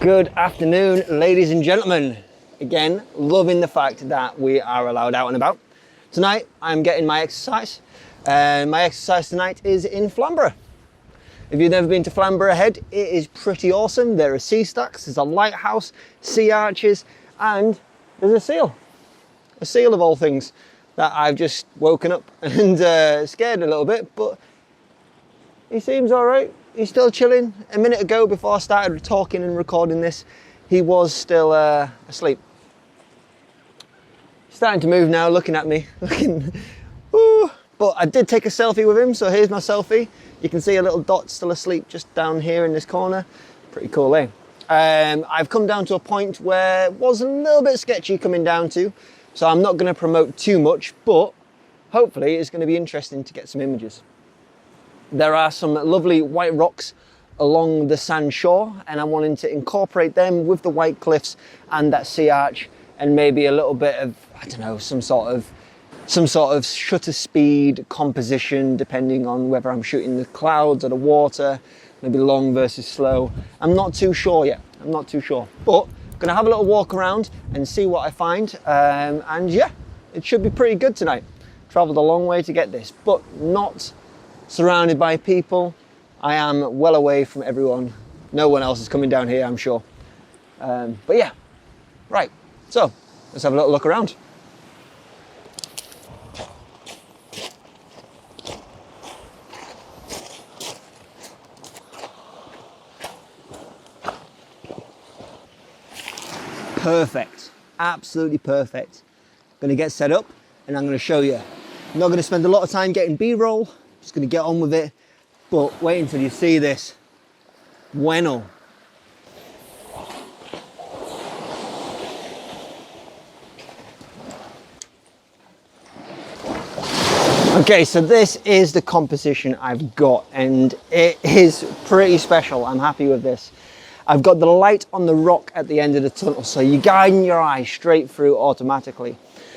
Good afternoon, ladies and gentlemen. Again, loving the fact that we are allowed out and about. Tonight, I'm getting my exercise, and my exercise tonight is in Flamborough. If you've never been to Flamborough Head, it is pretty awesome. There are sea stacks, there's a lighthouse, sea arches, and there's a seal. A seal of all things that I've just woken up and scared a little bit, but he seems all right. He's still chilling. A minute ago, before I started talking and recording this, he was still asleep. He's starting to move now, looking at me, Ooh. But I did take a selfie with him, so here's my selfie. You can see a little dot still asleep just down here in this corner. Pretty cool, eh? I've come down to a point where it was a little bit sketchy coming down to, so I'm not going to promote too much, but hopefully it's going to be interesting to get some images. There are some lovely white rocks along the sand shore, and I'm wanting to incorporate them with the white cliffs and that sea arch, and maybe a little bit of, I don't know, some sort of shutter speed composition, depending on whether I'm shooting the clouds or the water, maybe long versus slow. I'm not too sure yet. I'm not too sure, but I'm gonna have a little walk around and see what I find. And yeah, it should be pretty good tonight. Traveled a long way to get this, but not surrounded by people. I am well away from everyone. No one else is coming down here, I'm sure. But yeah, right. So let's have a little look around. Perfect, absolutely perfect. I'm gonna get set up and I'm gonna show you. I'm not gonna spend a lot of time getting B-roll, just gonna get on with it, but wait until you see this. Bueno. Okay, so this is the composition I've got, and it is pretty special. I'm happy with this. I've got the light on the rock at the end of the tunnel, so you're guiding your eye straight through automatically.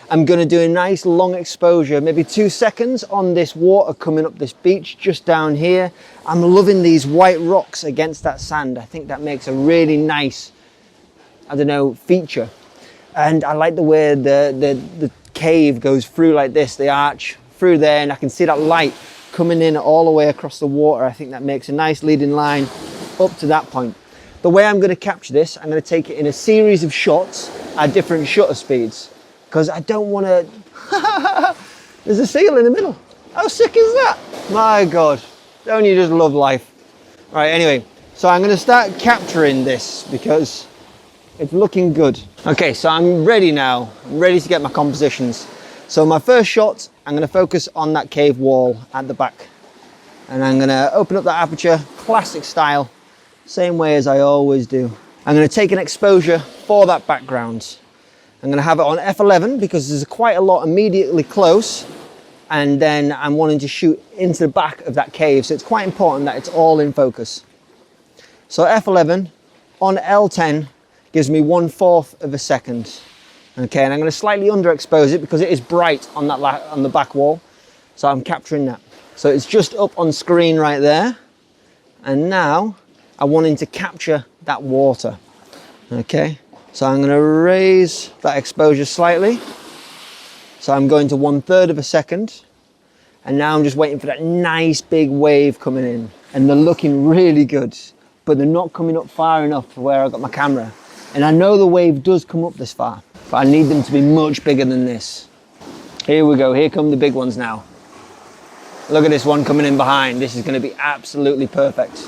I'm going to do a nice long exposure, maybe 2 seconds on this water coming up this beach just down here. I'm loving these white rocks against that sand. I think that makes a really nice, I don't know, feature. And I like the way the cave goes through like this, the arch through there, and I can see that light coming in all the way across the water. I think that makes a nice leading line up to that point. The way I'm going to capture this, I'm going to take it in a series of shots at different shutter speeds, because I don't want to... There's a seal in the middle. How sick is that? My God, don't you just love life? Right, anyway, so I'm going to start capturing this because it's looking good. Okay, so I'm ready now. I'm ready to get my compositions. So my first shot, I'm going to focus on that cave wall at the back. And I'm going to open up that aperture, classic style, same way as I always do. I'm going to take an exposure for that background. I'm going to have it on f11 because there's quite a lot immediately close, and then I'm wanting to shoot into the back of that cave, so it's quite important that it's all in focus. So f11 on L10 gives me 1/4 of a second. Okay, and I'm going to slightly underexpose it because it is bright on that on the back wall, so I'm capturing that. So it's just up on screen right there, and now I'm wanting to capture that water. Okay, so I'm going to raise that exposure slightly. So I'm going to 1/3 of a second, and now I'm just waiting for that nice big wave coming in, and they're looking really good, but they're not coming up far enough to where I got my camera. And I know the wave does come up this far, but I need them to be much bigger than this. Here we go, here come the big ones now. Look at this one coming in behind. This is going to be absolutely perfect.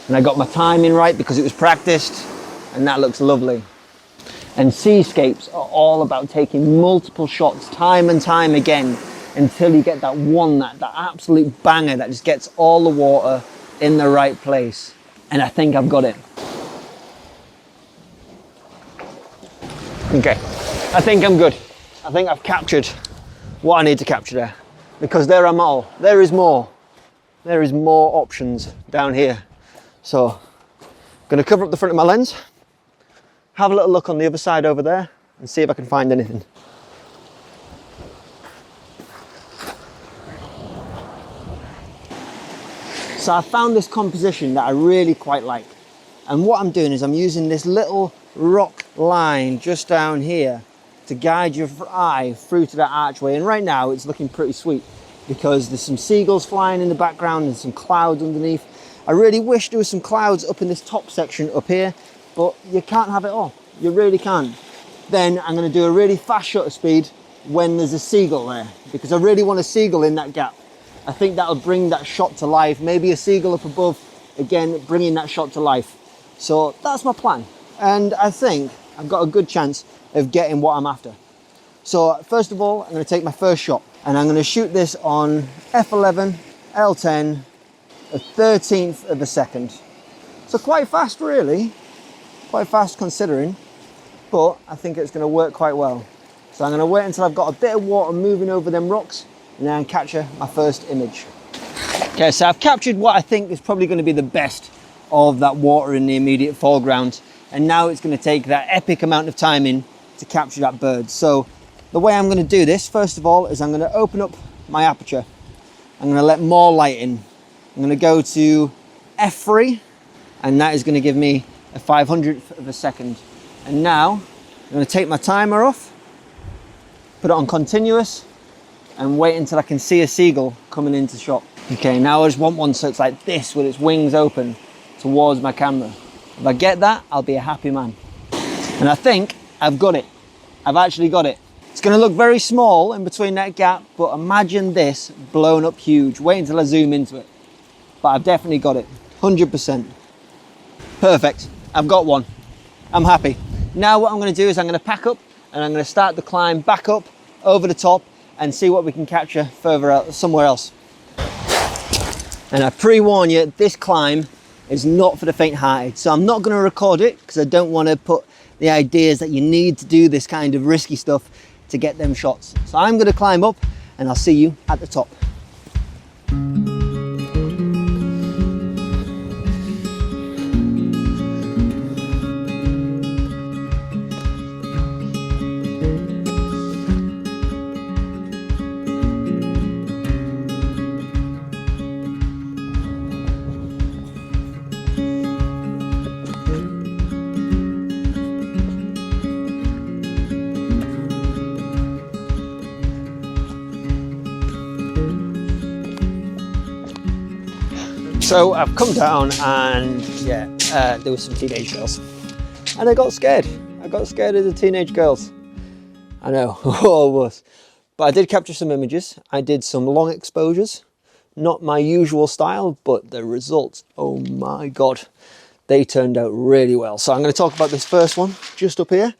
And I got my timing right because it was practiced, and that looks lovely. And seascapes are all about taking multiple shots time and time again until you get that one, that absolute banger that just gets all the water in the right place. And I think I've got it. Okay, I think I'm good. I think I've captured what I need to capture there, because there I'm all. There is more. There is more options down here. So I'm going to cover up the front of my lens, have a little look on the other side over there, and see if I can find anything. So I found this composition that I really quite like. And what I'm doing is I'm using this little rock line just down here to guide your eye through to that archway. And right now it's looking pretty sweet because there's some seagulls flying in the background and some clouds underneath. I really wish there was some clouds up in this top section up here, but you can't have it all. You really can't. Then I'm going to do a really fast shutter speed when there's a seagull there, because I really want a seagull in that gap. I think that'll bring that shot to life. Maybe a seagull up above, again, bringing that shot to life. So that's my plan. And I think I've got a good chance of getting what I'm after. So first of all, I'm going to take my first shot and I'm going to shoot this on f11, L10, a 13th of a second. So quite fast really, quite fast considering, but I think it's going to work quite well. So I'm going to wait until I've got a bit of water moving over them rocks and then capture my first image. Okay, so I've captured what I think is probably going to be the best of that water in the immediate foreground. And now it's going to take that epic amount of timing to capture that bird. So the way I'm going to do this, first of all, is I'm going to open up my aperture. I'm going to let more light in. I'm going to go to f3, and that is going to give me a 500th of a second. And now I'm going to take my timer off, put it on continuous, and wait until I can see a seagull coming into shot. Okay, now I just want one so it's like this with its wings open towards my camera. If I get that, I'll be a happy man. And I think I've got it. I've actually got it. It's going to look very small in between that gap, but imagine this blown up huge. Wait until I zoom into it. But I've definitely got it, 100%. Perfect, I've got one. I'm happy. Now what I'm going to do is I'm going to pack up and I'm going to start the climb back up over the top and see what we can capture further out, somewhere else. And I pre-warn you, this climb is not for the faint-hearted. So I'm not going to record it because I don't want to put the ideas that you need to do this kind of risky stuff to get them shots. So I'm going to climb up and I'll see you at the top. So I've come down and yeah, there were some teenage girls and I got scared. I got scared of the teenage girls. I know, all of us. But I did capture some images. I did some long exposures, not my usual style, but the results, oh my God, they turned out really well. So I'm going to talk about this first one just up here.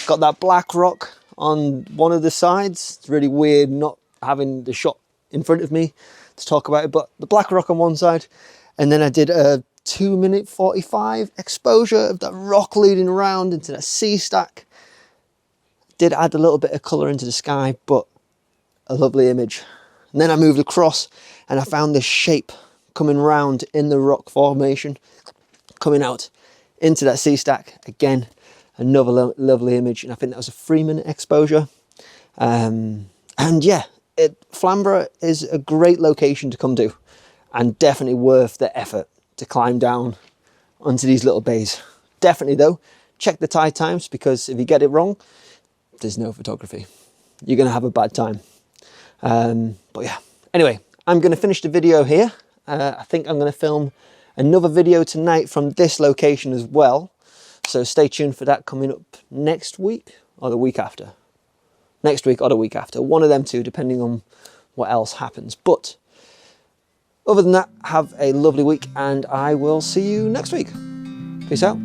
Got that black rock on one of the sides. It's really weird not having the shot in front of me to talk about it, but the black rock on one side. And then I did a 2:45 exposure of that rock leading around into that sea stack. Did add a little bit of colour into the sky, but a lovely image. And then I moved across and I found this shape coming round in the rock formation, coming out into that sea stack. Again, another lovely image. And I think that was a 3-minute exposure. And yeah, Flamborough is a great location to come to and definitely worth the effort to climb down onto these little bays. Definitely though, check the tide times, because if you get it wrong, there's no photography. You're gonna have a bad time. But yeah, anyway, I'm gonna finish the video here. I think I'm gonna film another video tonight from this location as well. So stay tuned for that coming up next week or the week after. Next week or the week after, one of them two, depending on what else happens. But other than that, have a lovely week and I will see you next week. Peace out.